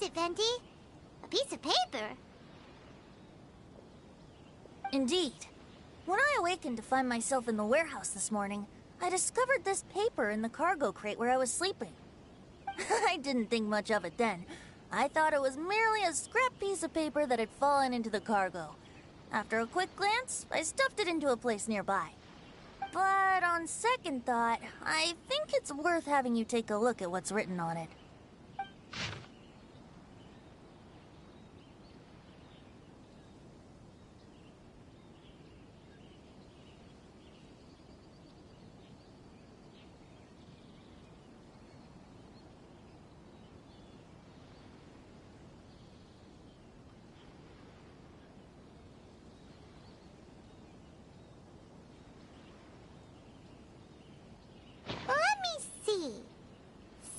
it, Venti? A piece of paper? Indeed. When I awakened to find myself in the warehouse this morning, I discovered this paper in the cargo crate where I was sleeping. I didn't think much of it then. I thought it was merely a scrap piece of paper that had fallen into the cargo. After a quick glance, I stuffed it into a place nearby. But on second thought, I think it's worth having you take a look at what's written on it. Let me see.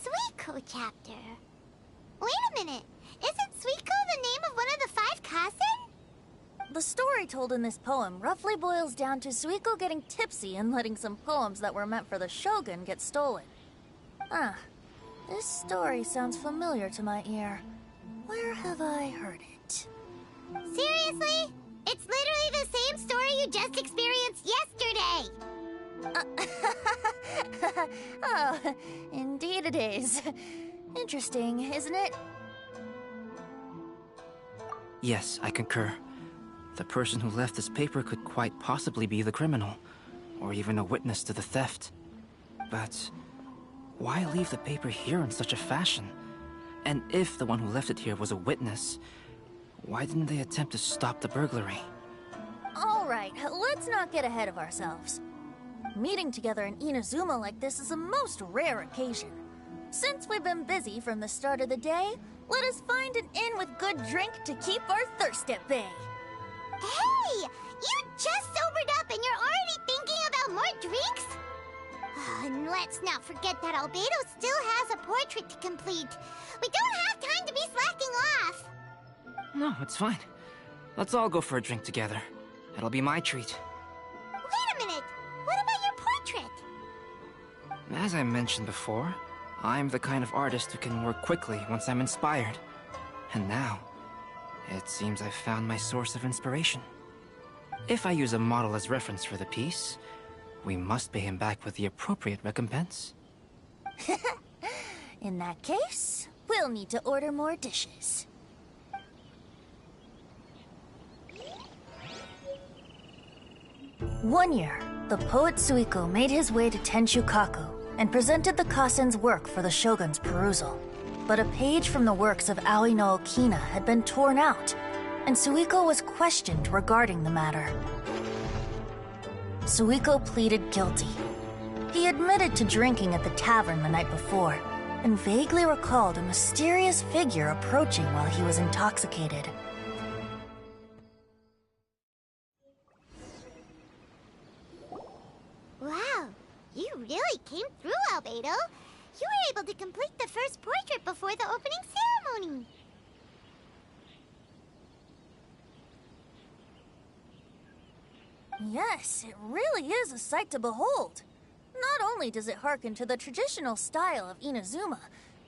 Suiko chapter. Wait a minute. Isn't Suiko the name of one of the 5 Kasen? The story told in this poem roughly boils down to Suiko getting tipsy and letting some poems that were meant for the Shogun get stolen. Ah, this story sounds familiar to my ear. Where have I heard it? Seriously? It's literally the same story you just experienced yesterday! Oh, indeed it is. Interesting, isn't it? Yes, I concur. The person who left this paper could quite possibly be the criminal, or even a witness to the theft. But why leave the paper here in such a fashion? And if the one who left it here was a witness, why didn't they attempt to stop the burglary? All right, let's not get ahead of ourselves. Meeting together in Inazuma like this is a most rare occasion. Since we've been busy from the start of the day, let us find an inn with good drink to keep our thirst at bay. Hey! You just sobered up and you're already thinking about more drinks? And let's not forget that Albedo still has a portrait to complete. We don't have time to be slacking off. No, it's fine. Let's all go for a drink together. It'll be my treat. Wait a minute! What about your portrait? As I mentioned before, I'm the kind of artist who can work quickly once I'm inspired. And now, it seems I've found my source of inspiration. If I use a model as reference for the piece, we must pay him back with the appropriate recompense. In that case, we'll need to order more dishes. One year, the poet Suiko made his way to Tenshukaku and presented the Kasen's work for the shogun's perusal. But a page from the works of Aoi no Okina had been torn out, and Suiko was questioned regarding the matter. Suiko pleaded guilty. He admitted to drinking at the tavern the night before, and vaguely recalled a mysterious figure approaching while he was intoxicated. Wow, you really came through, Albedo. You were able to complete the first portrait before the opening ceremony. Yes, it really is a sight to behold. Not only does it harken to the traditional style of Inazuma,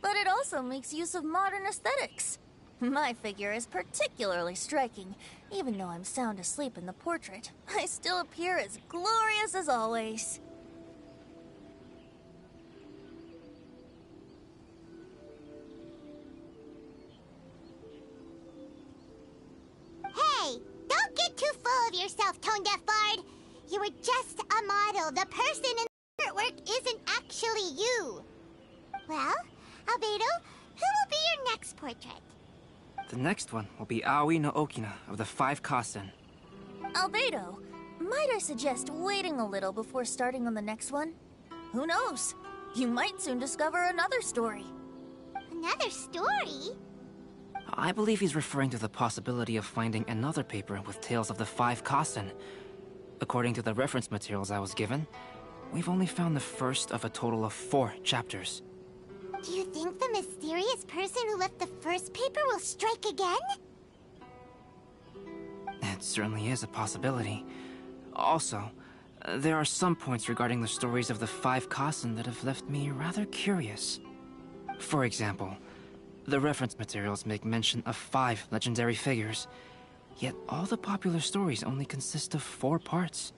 but it also makes use of modern aesthetics. My figure is particularly striking. Even though I'm sound asleep in the portrait, I still appear as glorious as always. Hey, don't get too full of yourself, tone-deaf bard. You were just a model. The person in the artwork isn't actually you. Well, Albedo, who will be your next portrait? The next one will be Aoi no Okina of the 5 Kasen. Albedo, might I suggest waiting a little before starting on the next one? Who knows? You might soon discover another story. Another story? I believe he's referring to the possibility of finding another paper with tales of the 5 Kasen. According to the reference materials I was given, we've only found the first of a total of 4 chapters. Do you think the mysterious person who left the first paper will strike again? It certainly is a possibility. Also, there are some points regarding the stories of the 5 Kasen that have left me rather curious. For example, The reference materials make mention of 5 legendary figures, yet all the popular stories only consist of 4 parts.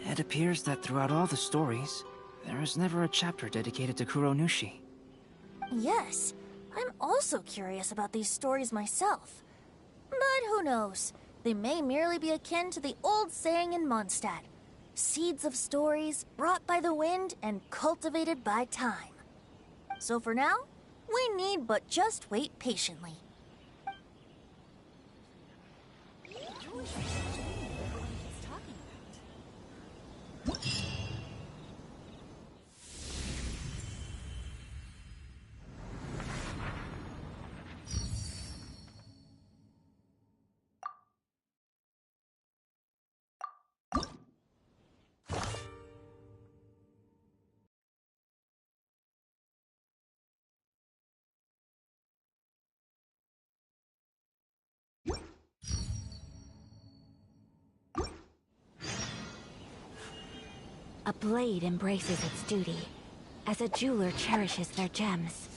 It appears that throughout all the stories, there is never a chapter dedicated to Kuronushi. Yes, I'm also curious about these stories myself. But who knows? They may merely be akin to the old saying in Mondstadt. Seeds of stories brought by the wind and cultivated by time. So for now, we need but just wait patiently. A blade embraces its duty, as a jeweler cherishes their gems.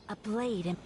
A blade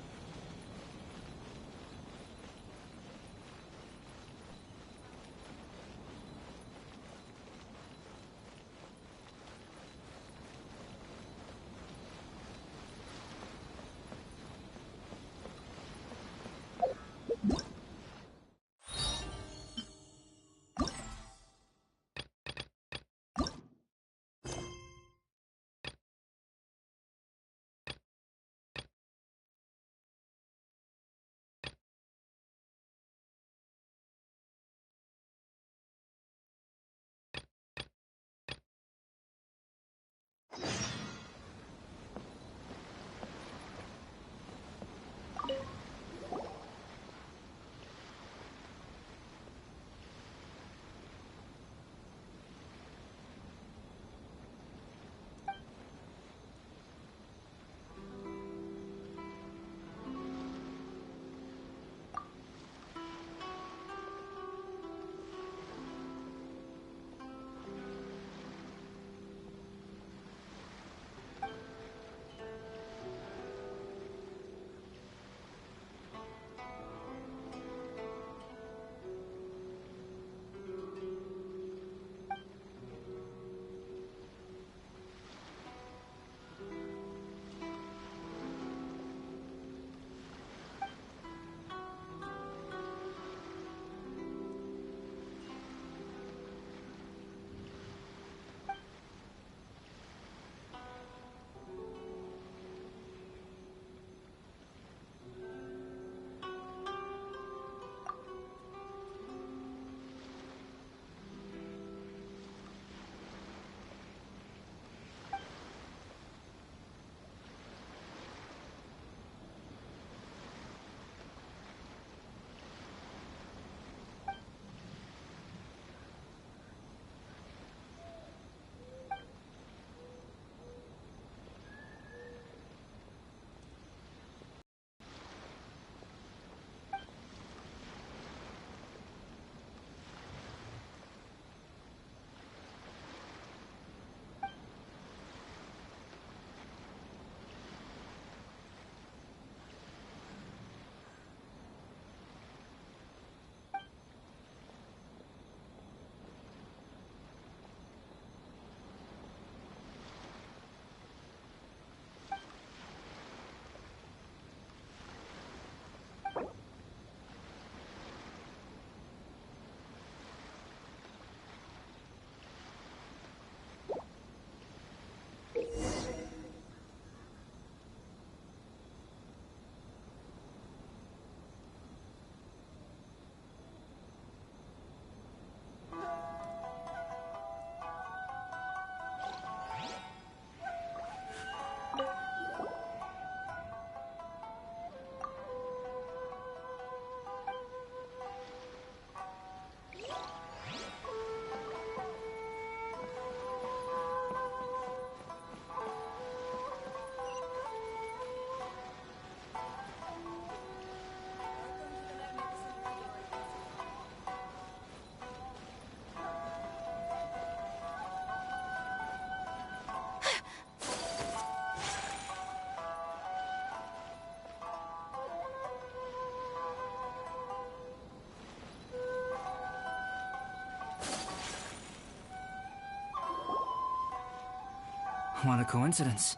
What a coincidence.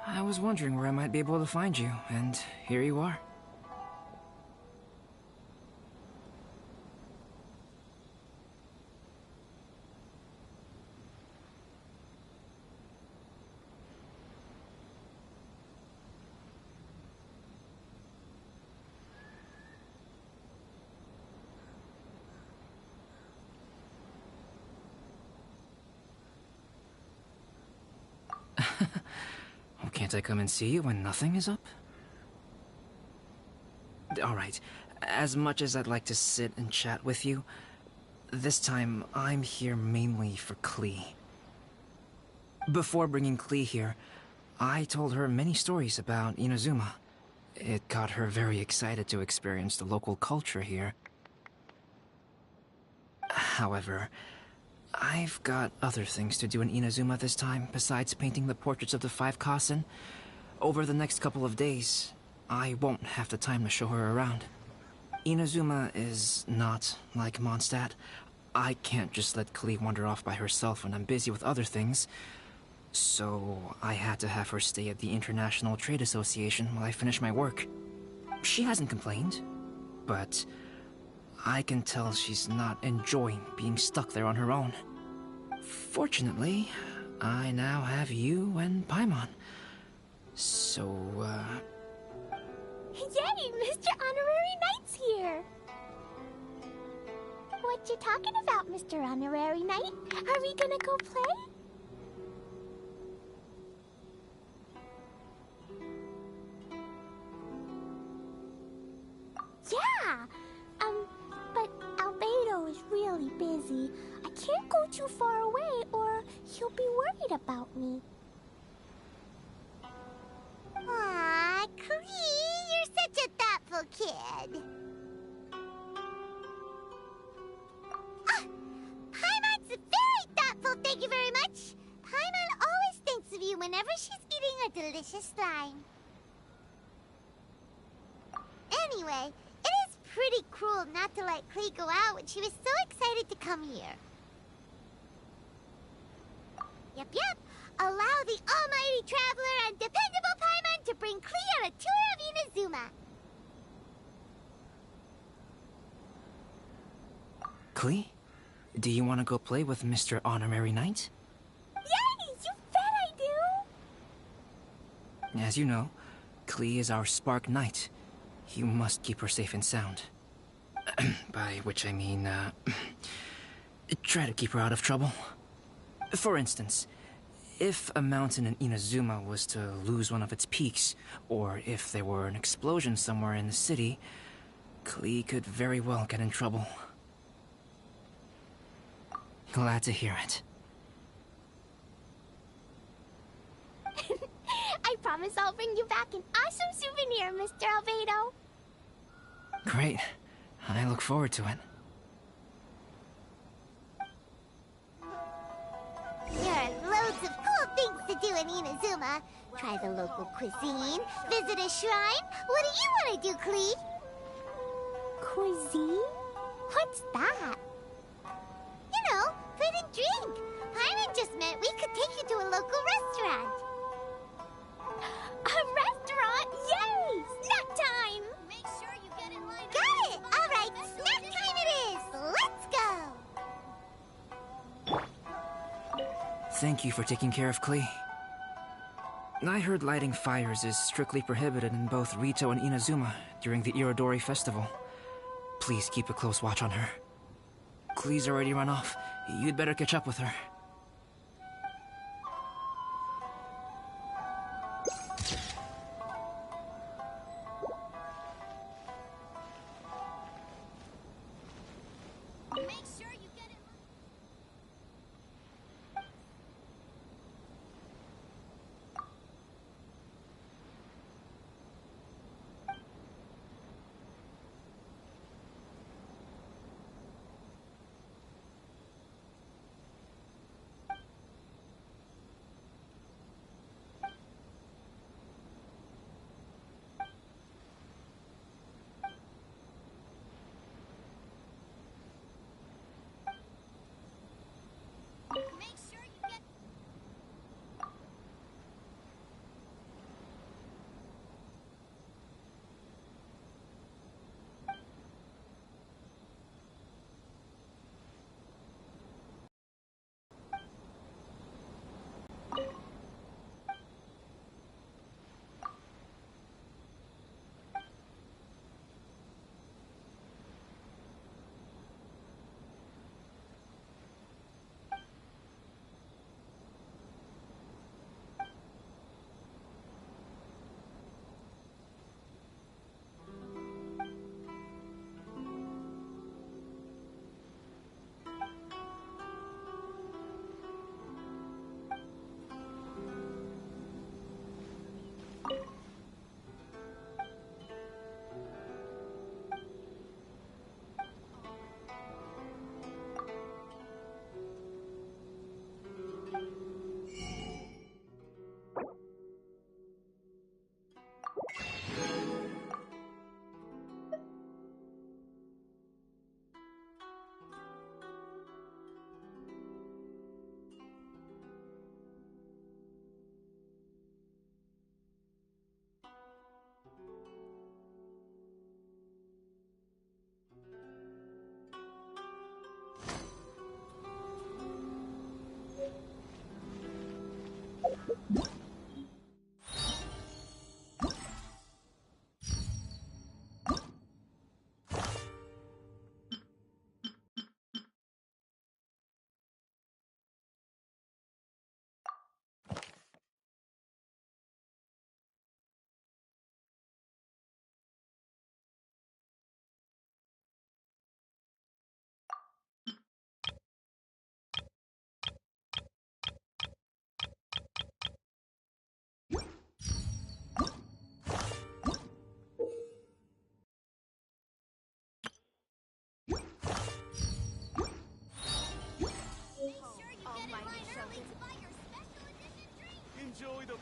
I was wondering where I might be able to find you, and here you are. Can't I come and see you when nothing is up? Alright, as much as I'd like to sit and chat with you, this time I'm here mainly for Klee. Before bringing Klee here, I told her many stories about Inazuma. It got her very excited to experience the local culture here. However, I've got other things to do in Inazuma this time, besides painting the portraits of the 5 Kasen. Over the next couple of days, I won't have the time to show her around. Inazuma is not like Mondstadt. I can't just let Klee wander off by herself when I'm busy with other things. So I had to have her stay at the International Trade Association while I finish my work. She hasn't complained, but I can tell she's not enjoying being stuck there on her own. Fortunately, I now have you and Paimon. So, Yay! Mr. Honorary Knight's here! What you talking about, Mr. Honorary Knight? Are we gonna go play? Yeah! But Albedo is really busy. I can't go too far away or he'll be worried about me. Aw, Klee, you're such a thoughtful kid. Ah, Paimon's very thoughtful, thank you very much. Paimon always thinks of you whenever she's eating a delicious slime. Anyway, it is pretty cruel not to let Klee go out when she was so excited to come here. Yep. Allow the almighty traveler and dependable Paimon to bring Klee on a tour of Inazuma. Klee? Do you want to go play with Mr. Honorary Knight? Yay! You bet I do! As you know, Klee is our Spark Knight. You must keep her safe and sound. By which I mean, try to keep her out of trouble. For instance, if a mountain in Inazuma was to lose one of its peaks, or if there were an explosion somewhere in the city, Klee could very well get in trouble. Glad to hear it. I promise I'll bring you back an awesome souvenir, Mr. Albedo. Great. I look forward to it. There are loads of cool things to do in Inazuma. Try the local cuisine, visit a shrine. What do you want to do, Klee? Cuisine? What's that? You know, food and drink. Paimon just meant we could take you to a local restaurant. A restaurant? Yay! Snack time! Make sure you get in line. Got it! All right, snack time it is. Let's go. Thank you for taking care of Klee. I heard lighting fires is strictly prohibited in both Rito and Inazuma during the Irodori festival. Please keep a close watch on her. Klee's already run off. You'd better catch up with her. Make sure you get it.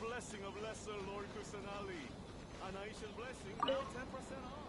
blessing of Lesser Lord Kusanali. An Aishan blessing, now 10% off.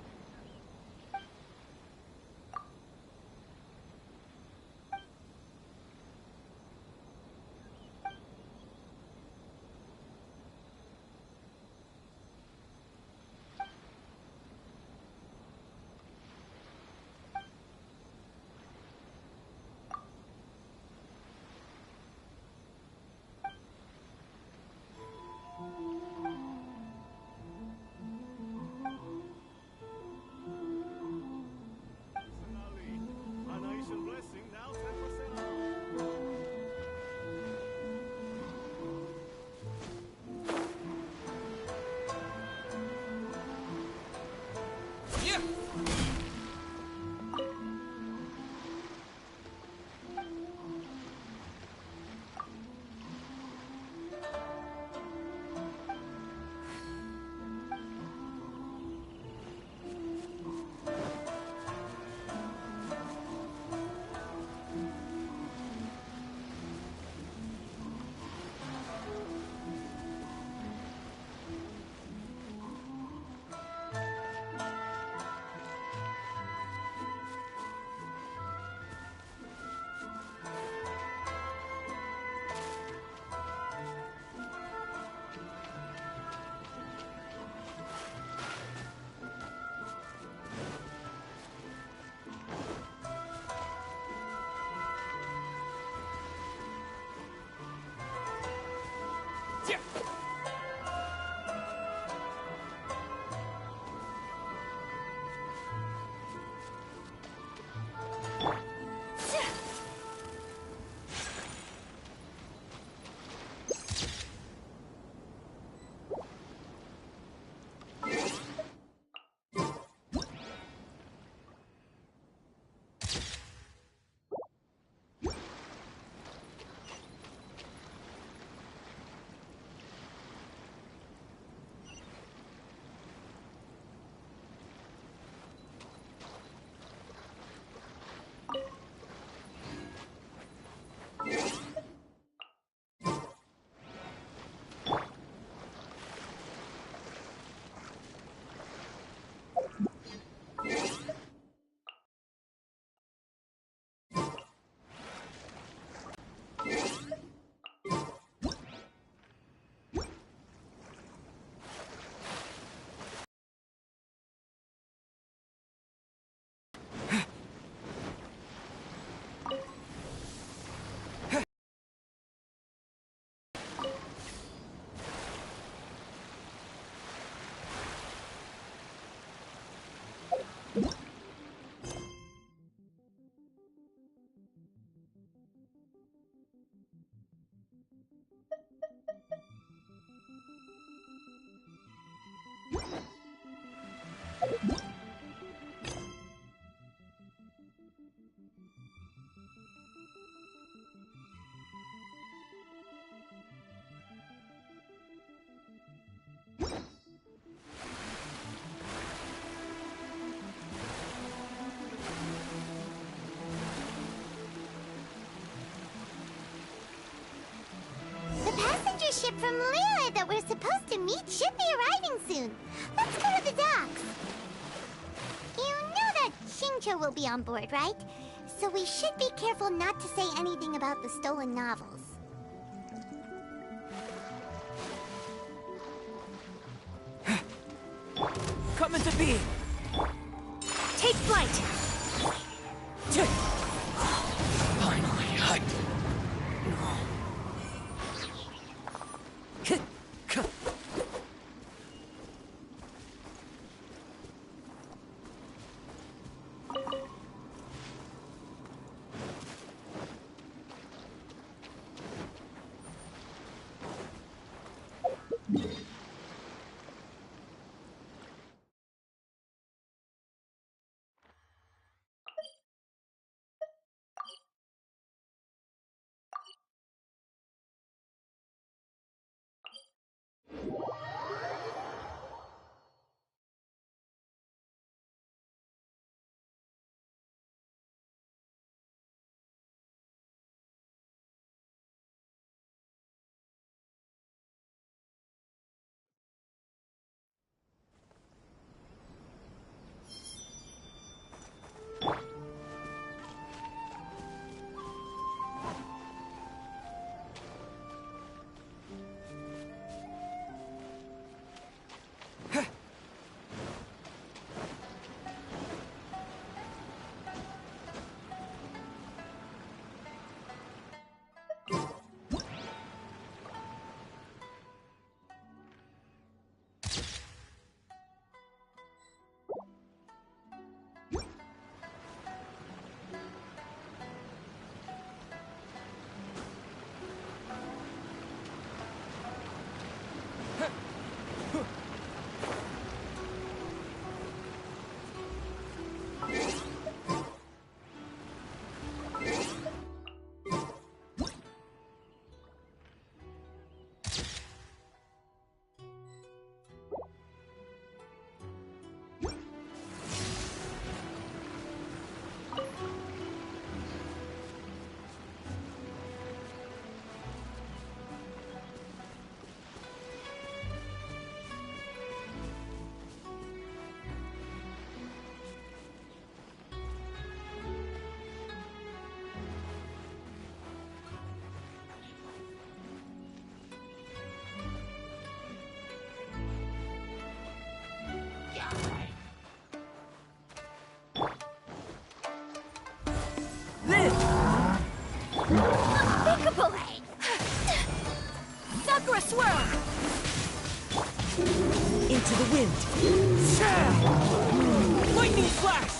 Passenger ship from Liyue that we're supposed to meet should be arriving soon. Let's go to the docks. You know that Xingiu will be on board, right? So we should be careful not to say anything about the stolen novels. Come into being! Take flight! Finally, I... Unspeakable! Sakura swirl! Into the wind. Lightning flash!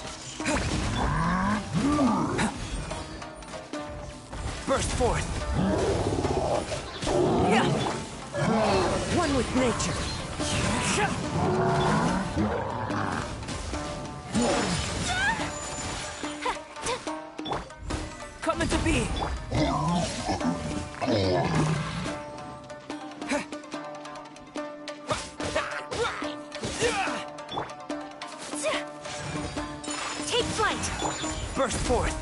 Burst forth. One with nature. Coming to be. Take flight! Burst forth.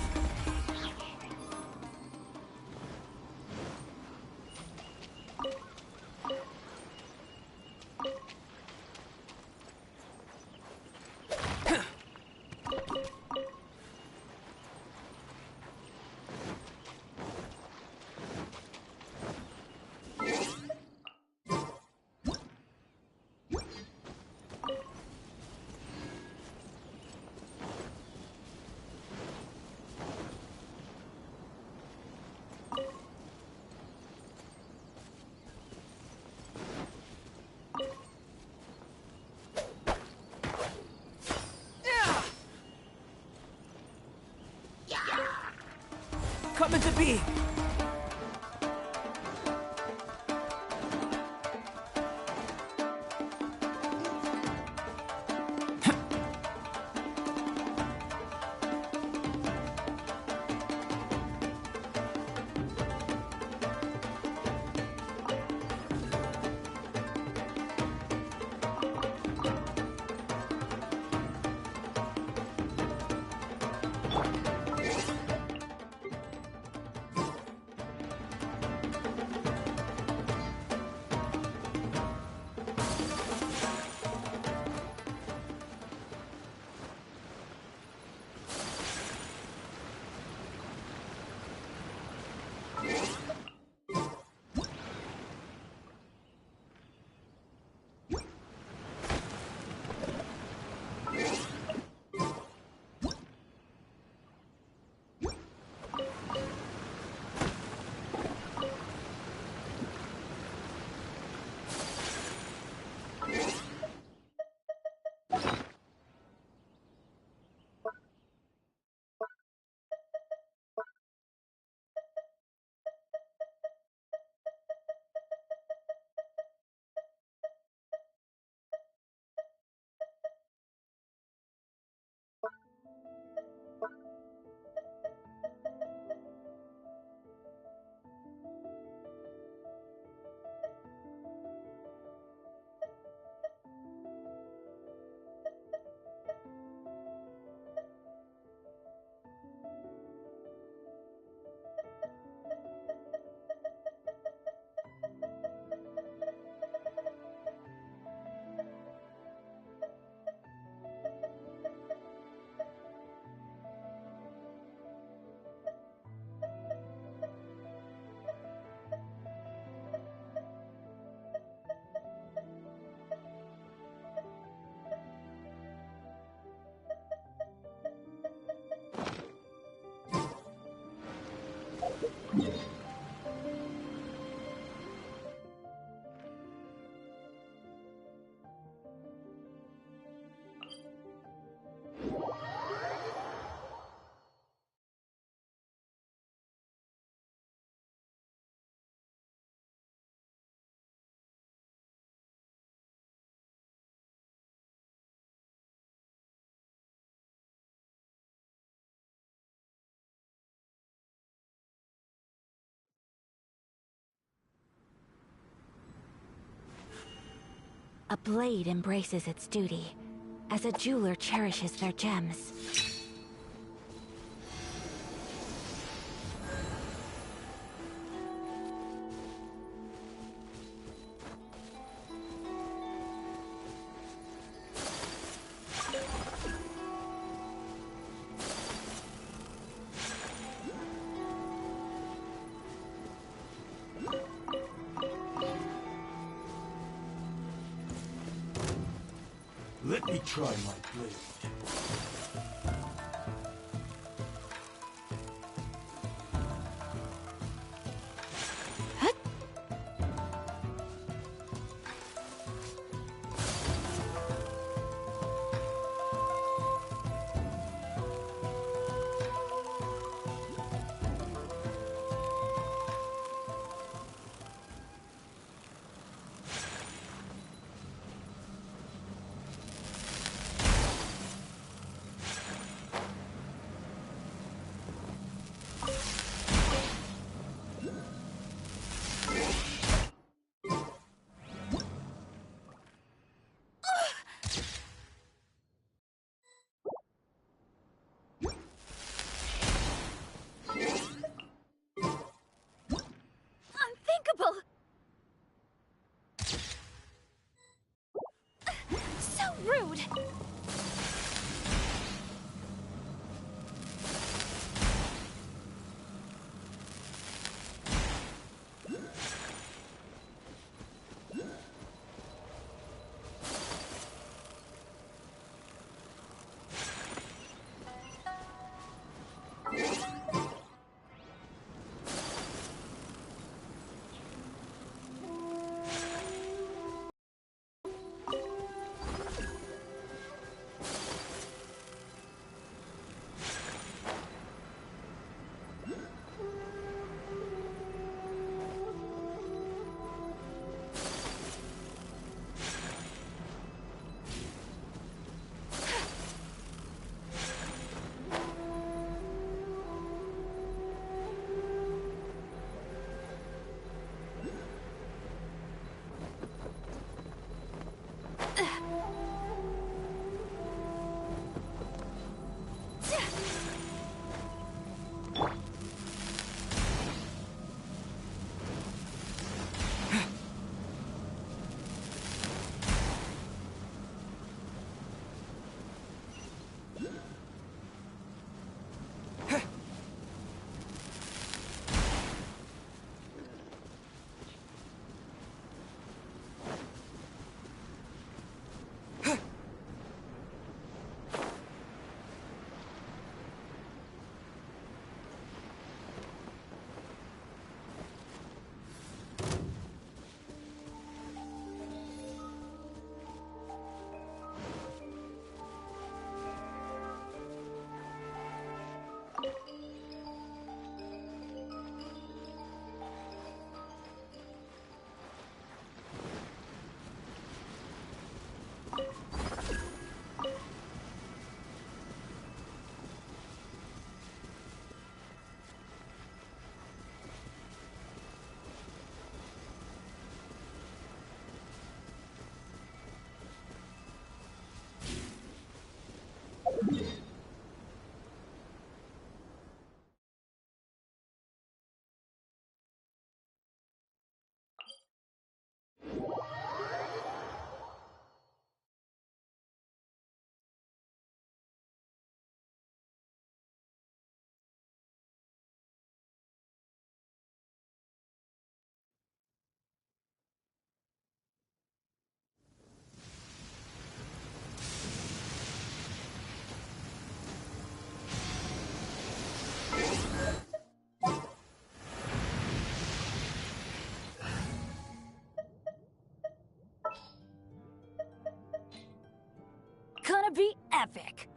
Coming to be. A blade embraces its duty, as a jeweler cherishes their gems. Let me try my blade. Gonna be epic.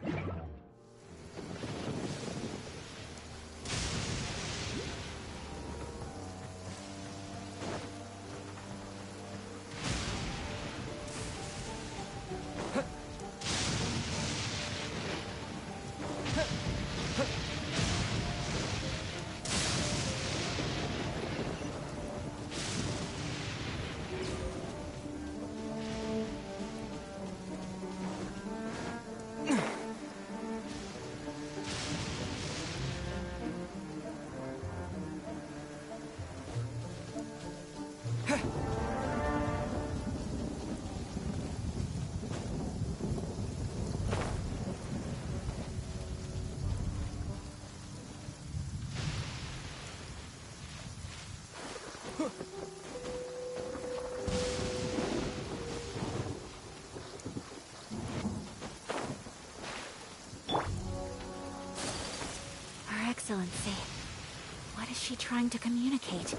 Her Excellency. What is she trying to communicate?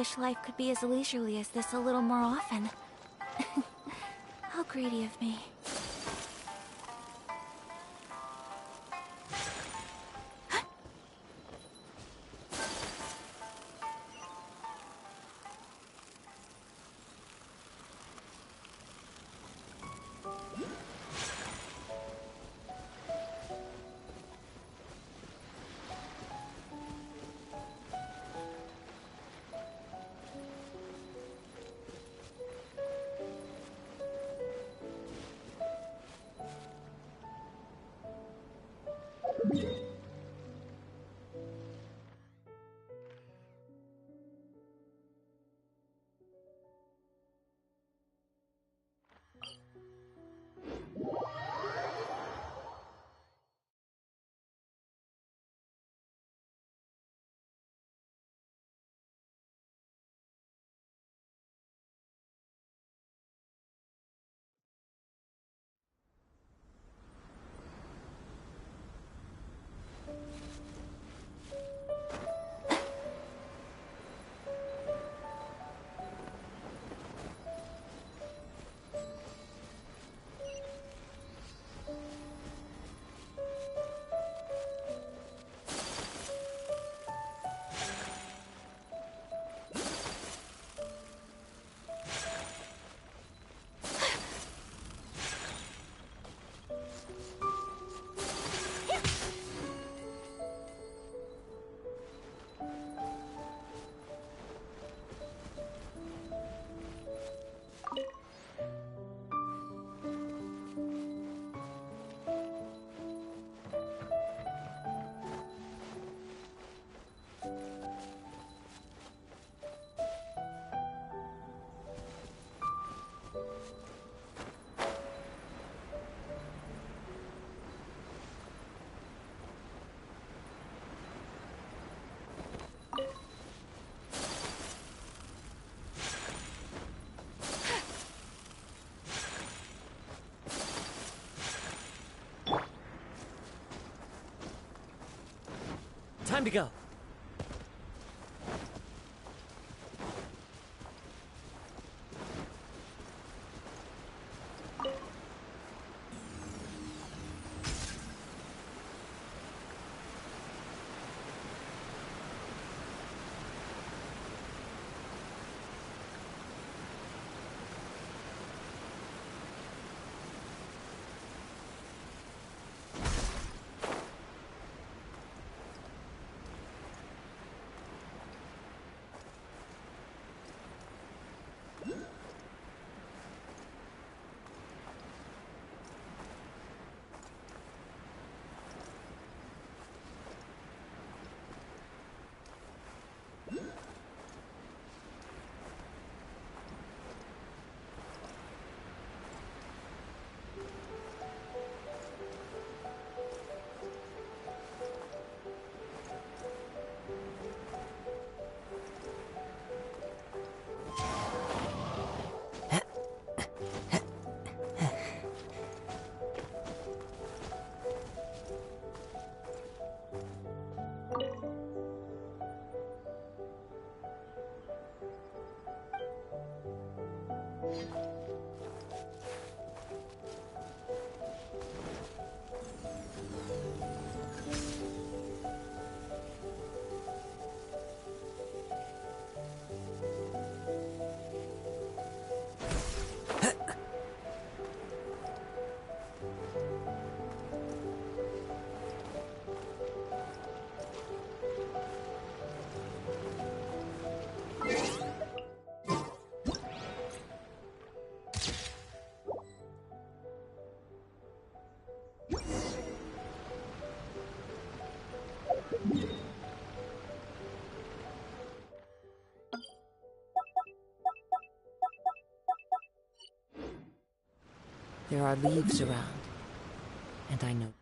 wish life could be as leisurely as this a little more often. How greedy of me. Time to go. There are leaves around, and I know.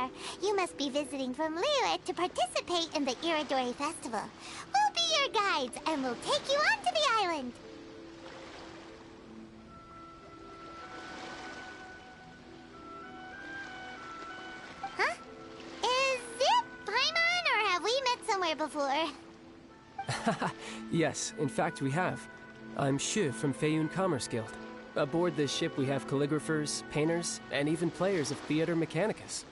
there. You must be visiting from Liyue to participate in the Iridori Festival. We'll be your guides, and we'll take you onto the island. Huh? Is it Paimon, or have we met somewhere before? Yes, in fact we have. I'm Xu from Feiyun Commerce Guild. Aboard this ship we have calligraphers, painters, and even players of Theater Mechanicus.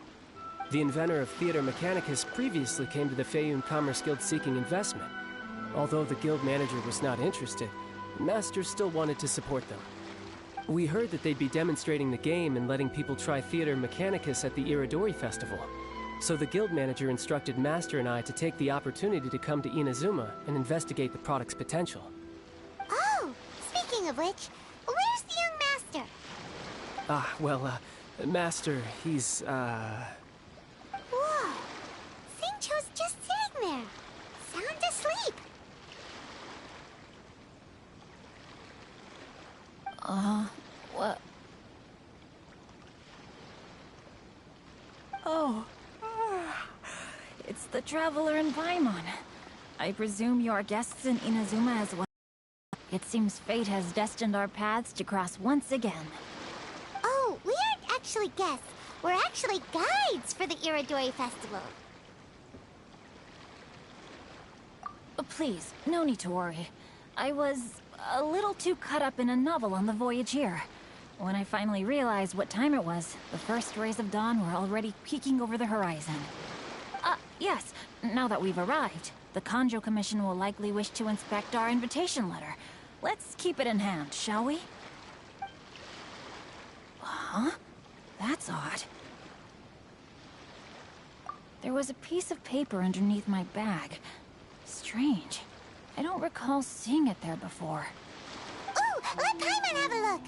The inventor of Theater Mechanicus previously came to the Feiyun Commerce Guild seeking investment. Although the guild manager was not interested, Master still wanted to support them. We heard that they'd be demonstrating the game and letting people try Theater Mechanicus at the Iridori Festival. So the guild manager instructed Master and I to take the opportunity to come to Inazuma and investigate the product's potential. Oh, speaking of which, where's the young master? Master, he's, Whoa! Xingiu's just sitting there, sound asleep. What? Oh. It's the Traveler and Paimon. I presume you are guests in Inazuma as well. It seems fate has destined our paths to cross once again. Oh, we aren't actually guests. We're actually guides for the Iridori Festival. Please, no need to worry. I was a little too caught up in a novel on the voyage here. When I finally realized what time it was, the first rays of dawn were already peeking over the horizon. Yes, now that we've arrived, the Conjo Commission will likely wish to inspect our invitation letter. Let's keep it in hand, shall we? Huh? That's odd. There was a piece of paper underneath my bag. Strange. I don't recall seeing it there before. Ooh, let Paimon have a look.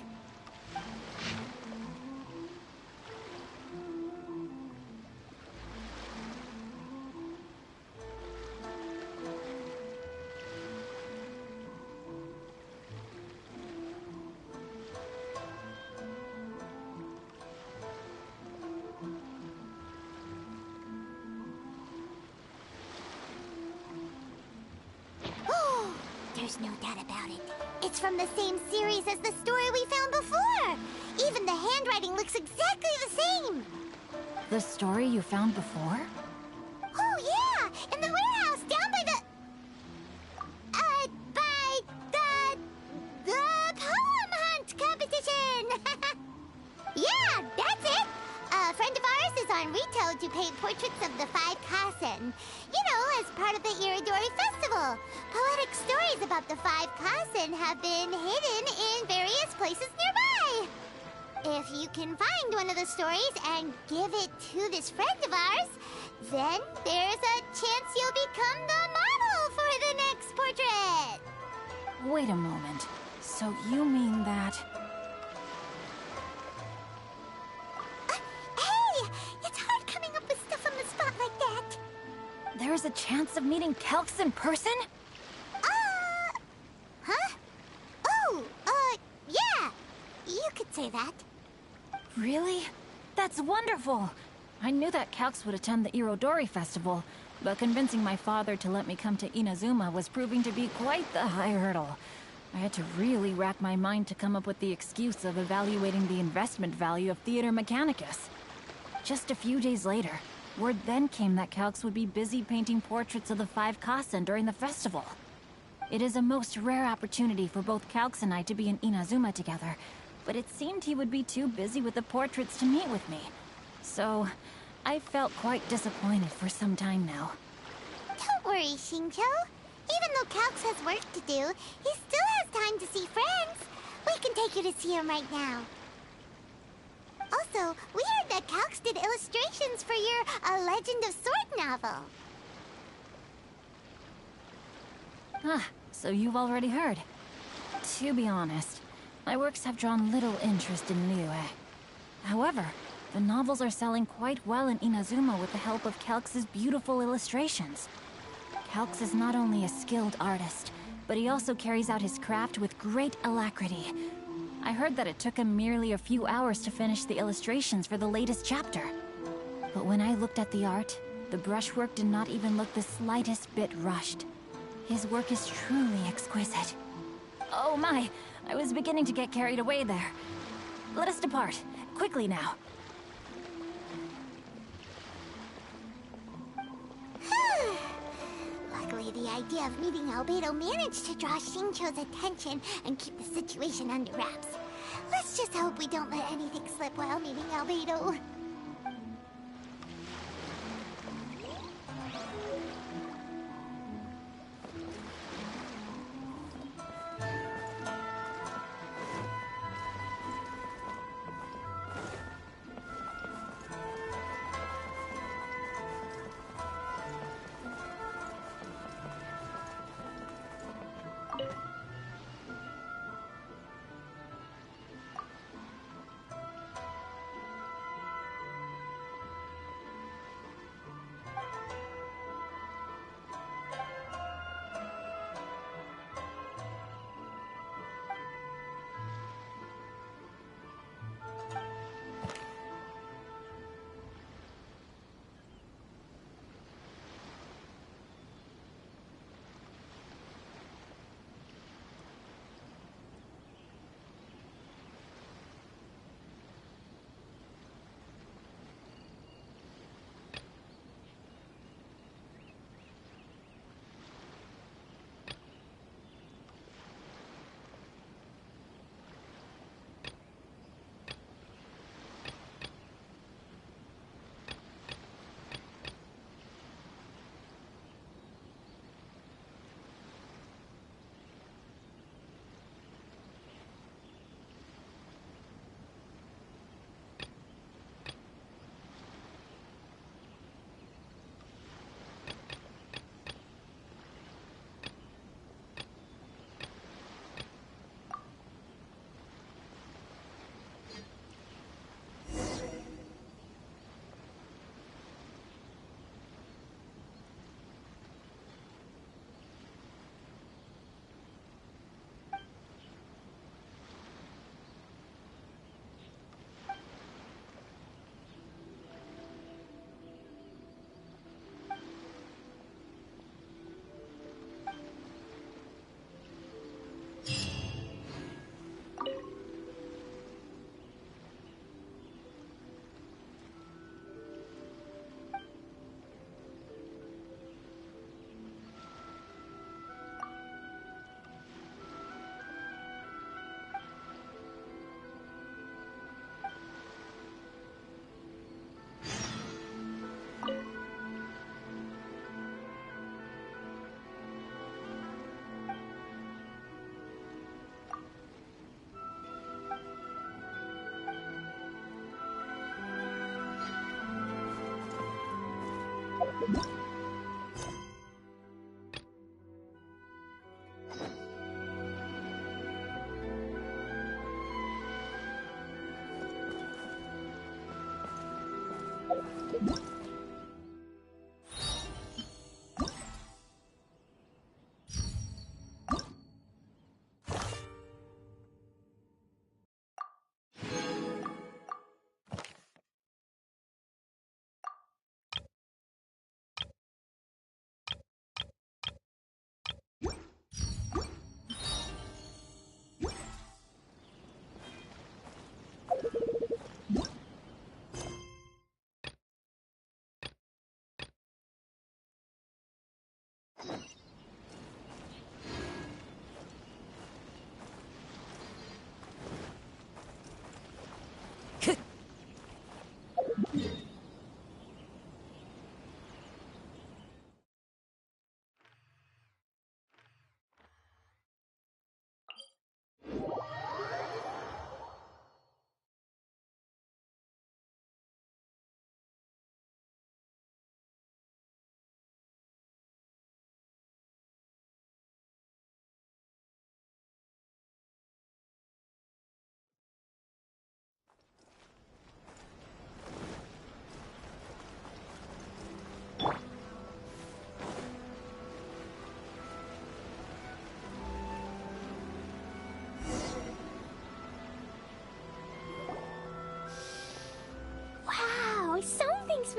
There's no doubt about it. It's from the same series as the story we found before. Even the handwriting looks exactly the same. The story you found before? Oh, yeah! In the warehouse down by the... the poem hunt competition! Yeah, that's it! A friend of ours is on Rito to paint portraits of the 5 Kasen. You know, as part of the Iridori Festival. Poetic stories about the 5 Kasen have been hidden in various places nearby. If you can find one of the stories and give it to this friend of ours, then there's a chance you'll become the model for the next portrait. Wait a moment. So you mean that... Hey! It's hard coming up with stuff on the spot like that. There's a chance of meeting Kelks in person? Huh? Oh, yeah. You could say that. Really? That's wonderful! I knew that Kelks would attend the Irodori Festival, but convincing my father to let me come to Inazuma was proving to be quite the high hurdle. I had to really rack my mind to come up with the excuse of evaluating the investment value of Theater Mechanicus. Just a few days later, word then came that Kelks would be busy painting portraits of the 5 Kasen during the festival. It is a most rare opportunity for both Kelks and I to be in Inazuma together, but it seemed he would be too busy with the portraits to meet with me. So, I felt quite disappointed for some time now. Don't worry, Xingiu. Even though Kelks has work to do, he still has time to see friends. We can take you to see him right now. Also, we heard that Kelks did illustrations for your A Legend of Sword novel. So you've already heard. To be honest, my works have drawn little interest in Liyue. However, the novels are selling quite well in Inazuma with the help of Kelks' beautiful illustrations. Kelks is not only a skilled artist, but he also carries out his craft with great alacrity. I heard that it took him merely a few hours to finish the illustrations for the latest chapter. But when I looked at the art, the brushwork did not even look the slightest bit rushed. His work is truly exquisite. Oh my, I was beginning to get carried away there. Let us depart, quickly now. Luckily, the idea of meeting Albedo managed to draw Xingiu's attention and keep the situation under wraps. Let's just hope we don't let anything slip while meeting Albedo.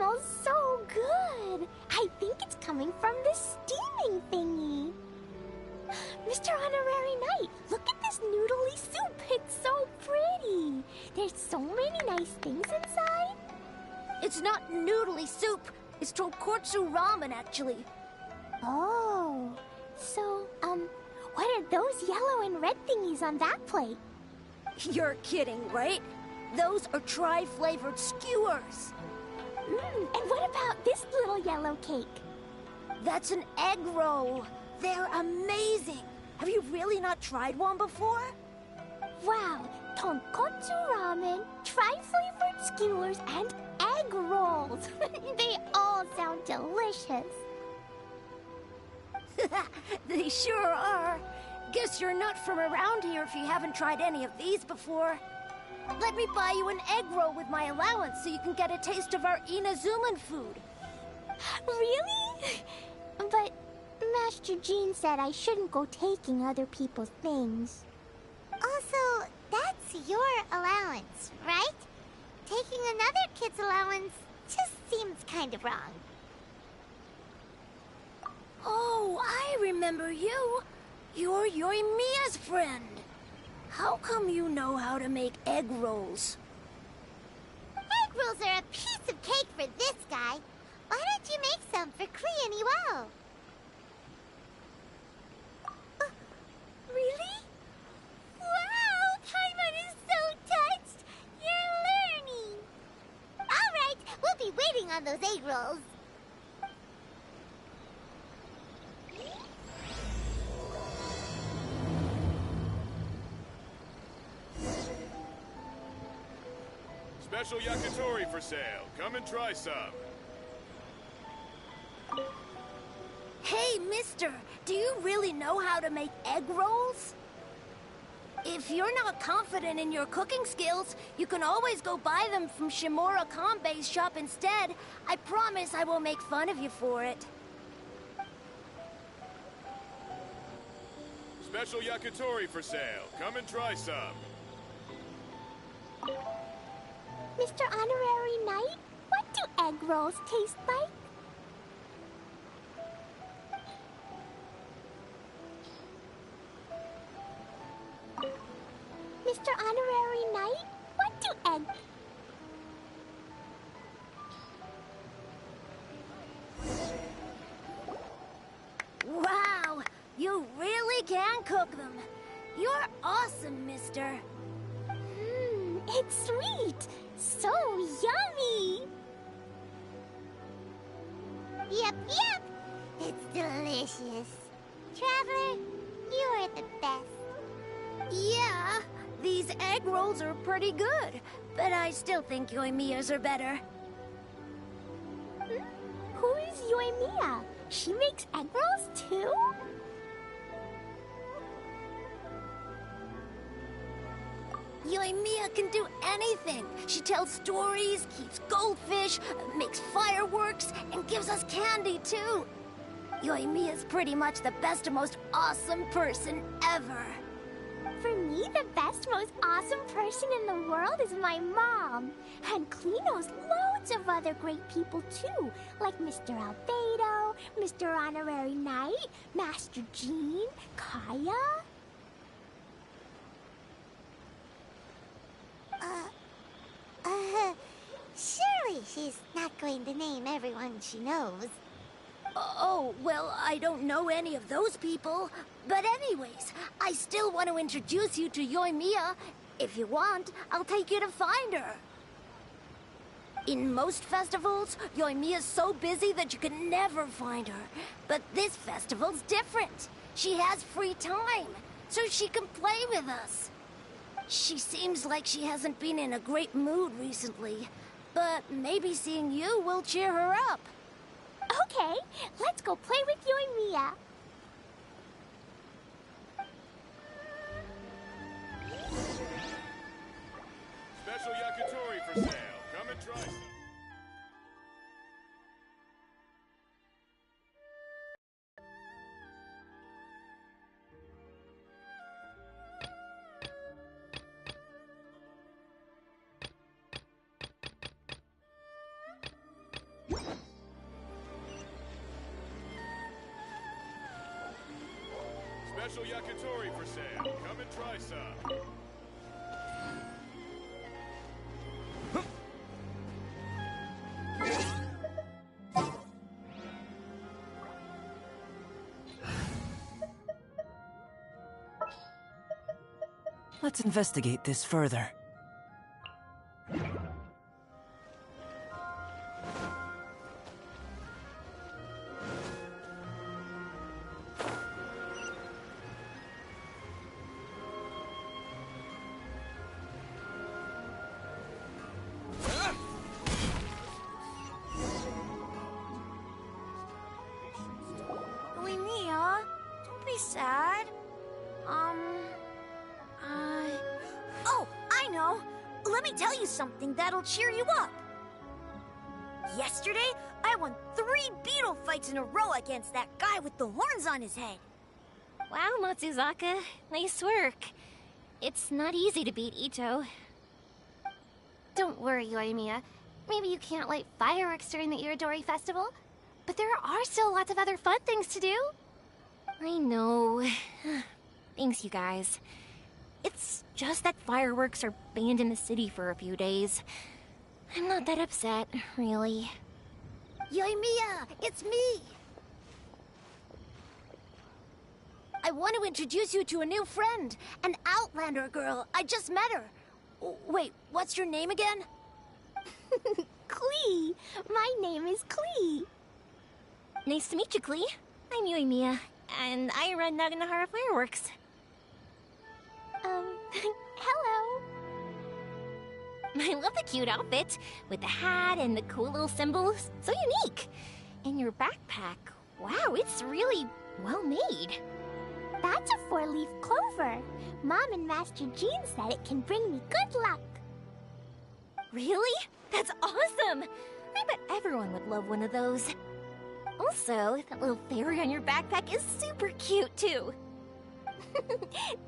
smells so good. I think it's coming from the steaming thingy. Mr. Honorary Knight, look at this noodly soup. It's so pretty. There's so many nice things inside. It's not noodly soup. It's tonkotsu ramen, actually. Oh, so, what are those yellow and red thingies on that plate? You're kidding, right? Those are tri-flavored skewers. And what about this little yellow cake? That's an egg roll. They're amazing. Have you really not tried one before? Wow, tonkotsu ramen, tri-flavored skewers, and egg rolls. They all sound delicious. They sure are. Guess you're not from around here if you haven't tried any of these before. Let me buy you an egg roll with my allowance so you can get a taste of our Inazuman food. Really? But Master Jean said I shouldn't go taking other people's things. Also, that's your allowance, right? Taking another kid's allowance just seems kind of wrong. Oh, I remember you. You're Yoimiya's friend. How come you know how to make egg rolls? Egg rolls are a piece of cake for this guy. Why don't you make some for Klee and Iwao? Really? Wow, Paimon is so touched. You're learning. All right, we'll be waiting on those egg rolls. Special yakitori for sale. Come and try some. Hey, mister, do you really know how to make egg rolls? If you're not confident in your cooking skills, you can always go buy them from Shimura Kanbei's shop instead. I promise I won't make fun of you for it. Special yakitori for sale. Come and try some. Mr. Honorary Knight, what do egg rolls taste like? Mr. Honorary Knight, what do egg... Wow, you really can cook them. You're awesome, mister. It's sweet. So yummy. Yep. It's delicious. Traveler, you are the best. Yeah, these egg rolls are pretty good, but I still think Yoimiya's are better. Who is Yoimiya? She makes egg rolls too? Yoimiya can do anything. She tells stories, keeps goldfish, makes fireworks, and gives us candy too. Yoimiya's pretty much the best and most awesome person ever. For me, the best, most awesome person in the world is my mom. And Klee knows loads of other great people too, like Mr. Albedo, Mr. Honorary Knight, Master Jean, Kaya. Surely she's not going to name everyone she knows. Oh, well, I don't know any of those people. But anyways, I still want to introduce you to Yoimiya. If you want, I'll take you to find her. In most festivals, Yoimiya's so busy that you can never find her. But this festival's different. She has free time, so she can play with us. She seems like she hasn't been in a great mood recently, but maybe seeing you will cheer her up. Okay, let's go play with Yoimiya. Special yakitori for sale. Come and try some. Special yakitori for sale. Come and try some. Let's investigate this further. Mia, don't be sad. Oh, I know. Let me tell you something that'll cheer you up. Yesterday, I won 3 beetle fights in a row against that guy with the horns on his head. Wow, Matsuzaka. Nice work. It's not easy to beat Ito. Don't worry, Yoimiya. Maybe you can't light fireworks during the Irodori Festival, but there are still lots of other fun things to do. I know. Thanks, you guys. It's just that fireworks are banned in the city for a few days. I'm not that upset, really. Yoimiya, it's me! I want to introduce you to a new friend, an Outlander girl. I just met her. Wait, what's your name again? Klee! My name is Klee. Nice to meet you, Klee. I'm Yoimiya, and I run Naganahara Fireworks. Hello. I love the cute outfit, with the hat and the cool little symbols. So unique. And your backpack, wow, it's really well made. That's a 4-leaf clover. Mom and Master Jean said it can bring me good luck. Really? That's awesome! I bet everyone would love one of those. Also, that little fairy on your backpack is super cute, too.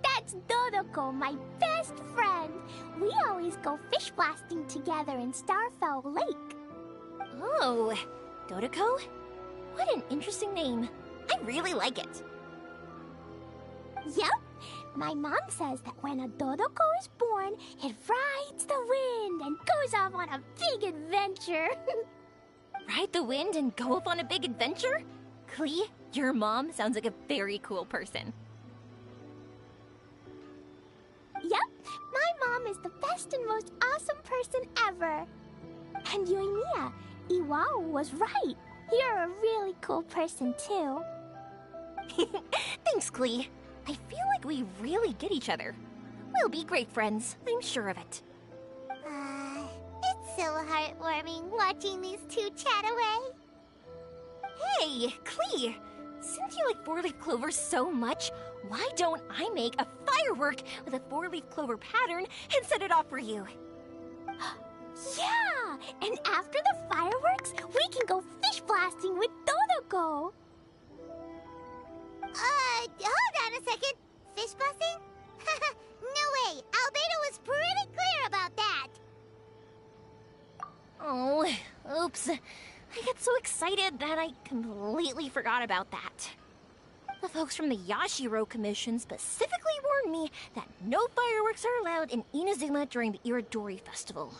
That's Dodoko, my best friend. We always go fish blasting together in Starfell Lake. Oh, Dodoko? What an interesting name. I really like it. Yep. My mom says that when a Dodoko is born, it rides the wind and goes off on a big adventure. Ride the wind and go off on a big adventure? Klee, your mom sounds like a very cool person. Yep, my mom is the best and most awesome person ever. And Yoimiya, Iwao was right. You're a really cool person too. Thanks, Klee. I feel like we really get each other. We'll be great friends, I'm sure of it. It's so heartwarming watching these two chat away. Hey, Klee! Since you like 4-leaf clovers so much, why don't I make a firework with a 4-leaf clover pattern and set it off for you? Yeah! And after the fireworks, we can go fish blasting with Dodoko. Hold on a second. Fish blasting? No way! Albedo was pretty clear about that. Oh, oops. I got so excited that I completely forgot about that. The folks from the Yashiro Commission specifically warned me that no fireworks are allowed in Inazuma during the Irodori Festival.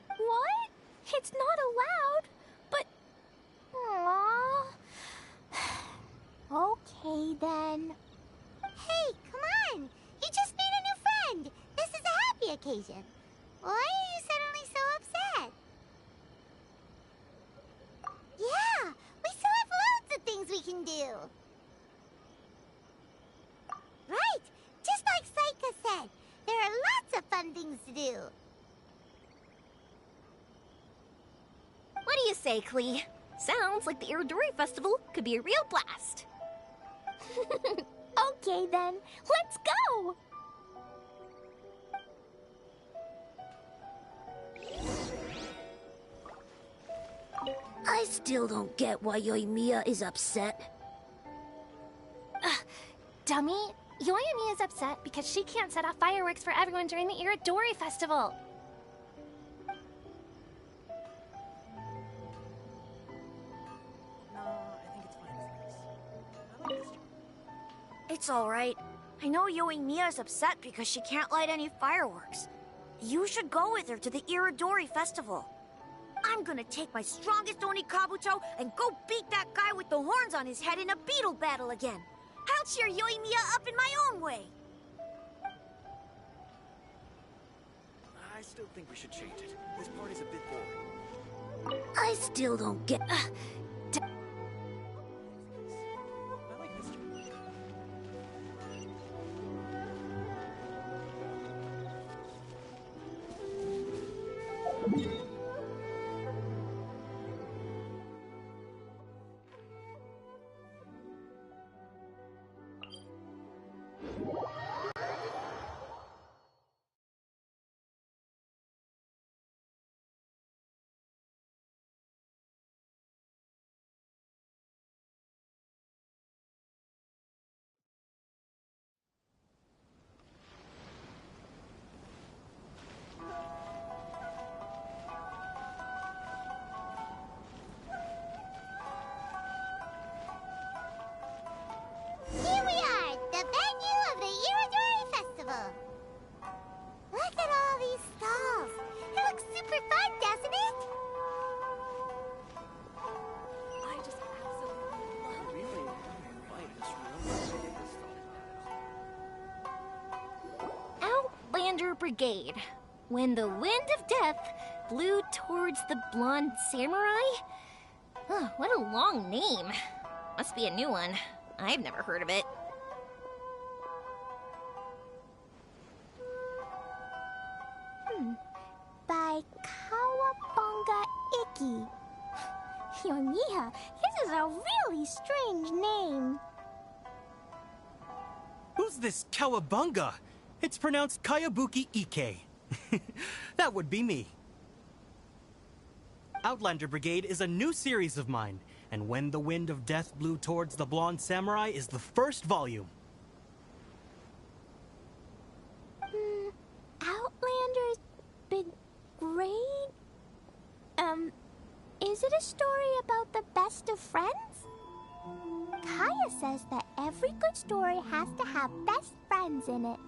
What? It's not allowed? But... Aww... Okay, then. Hey, come on! You just made a new friend! This is a happy occasion. Why are you suddenly so upset? Yeah! We still have loads of things we can do! Right! Just like Saika said, there are lots of fun things to do. What do you say, Klee? Sounds like the Irodori Festival could be a real blast. Okay, then. Let's go! I still don't get why Yoimiya is upset. Dummy, Yoimiya is upset because she can't set off fireworks for everyone during the Irodori Festival. No, I think it's fine as it is. I like this job. It's alright. I know Yoimiya's upset because she can't light any fireworks. You should go with her to the Iridori Festival. I'm gonna take my strongest Oni Kabuto and go beat that guy with the horns on his head in a beetle battle again. I'll cheer Yoimiya up in my own way. I still think we should change it. This party's a bit boring. I still don't get... I like this change. Here we are, the venue of the Iridori Festival. Look at all these stalls. It looks super fun, doesn't it? I just absolutely love Outlander Brigade. When the wind of death blew towards the blonde samurai? Oh, what a long name. Must be a new one. I've never heard of it. By Kawabunga Iki. Yoimiya, this is a really strange name. Who's this Kawabunga? It's pronounced Kayabuki Ike. That would be me. Outlander Brigade is a new series of mine, and When the Wind of Death Blew Towards the Blonde Samurai is the first volume. Outlander's Big Grade? Is it a story about the best of friends? Kaya says that every good story has to have best friends in it.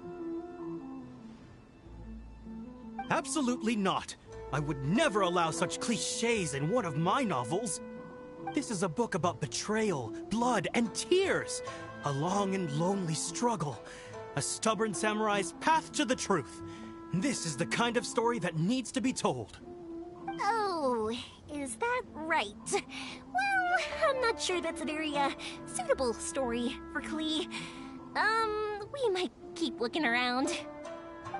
Absolutely not. I would never allow such cliches in one of my novels. This is a book about betrayal, blood, and tears. A long and lonely struggle. A stubborn samurai's path to the truth. This is the kind of story that needs to be told. Oh, is that right? Well, I'm not sure that's a very, suitable story for Klee. We might keep looking around.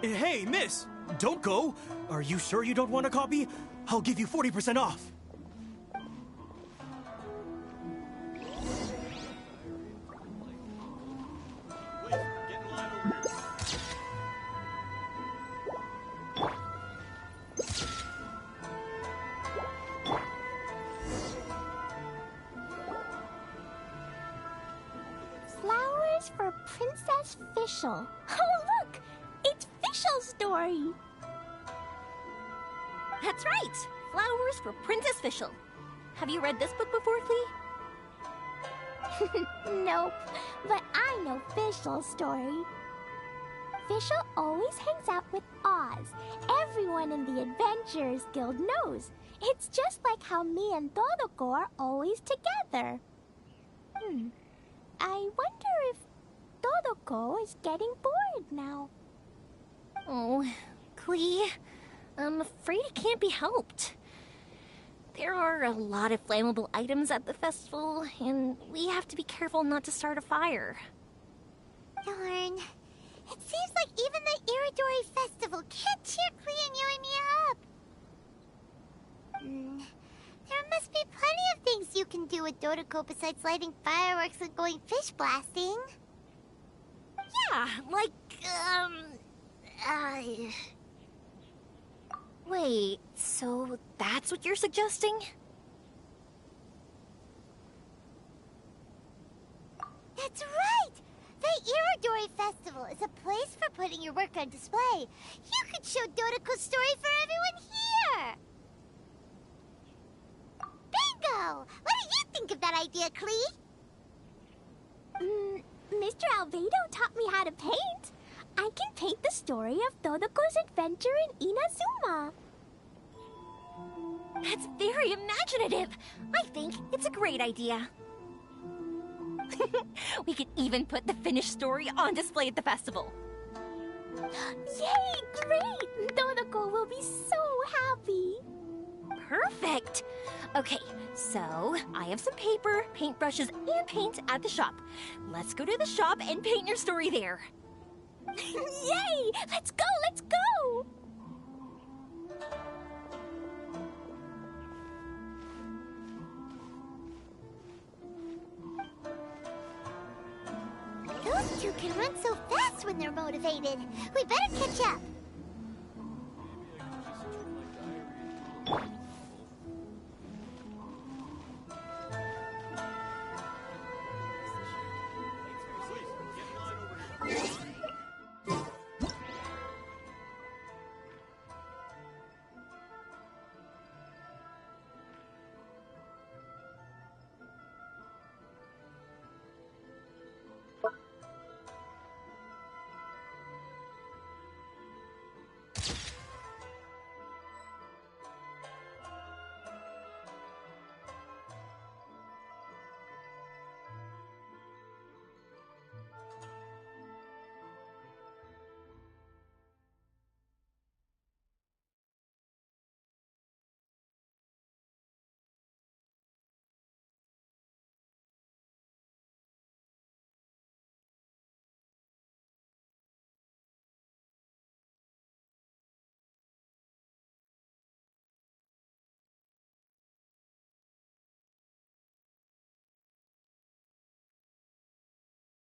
Hey, miss! Don't go! Are you sure you don't want a copy? I'll give you 40% off. Flowers for Princess Fischl. Oh, look! It's Fischl's story. That's right! Flowers for Princess Fischl. Have you read this book before, Klee? Nope, but I know Fischl's story. Fischl always hangs out with Oz. Everyone in the Adventurers Guild knows. It's just like how me and Todoko are always together. I wonder if Todoko is getting bored now. Oh, Klee, I'm afraid it can't be helped. There are a lot of flammable items at the festival, and we have to be careful not to start a fire. Darn. It seems like even the Iridori Festival can't cheer Klee and Yoimiya up. There must be plenty of things you can do with Todoko besides lighting fireworks and going fish blasting. Yeah, like, Wait, so that's what you're suggesting? That's right! The Iridori Festival is a place for putting your work on display. You could show Dodoko's story for everyone here! Bingo! What do you think of that idea, Klee? Mr. Albedo taught me how to paint. I can paint the story of Todoko's adventure in Inazuma. That's very imaginative. I think it's a great idea. We could even put the finished story on display at the festival. Yay, great! Todoko will be so happy. Perfect. Okay, so I have some paper, paintbrushes, and paint at the shop. Let's go to the shop and paint your story there. Yay! Let's go, let's go! Those two can run so fast when they're motivated. We better catch up.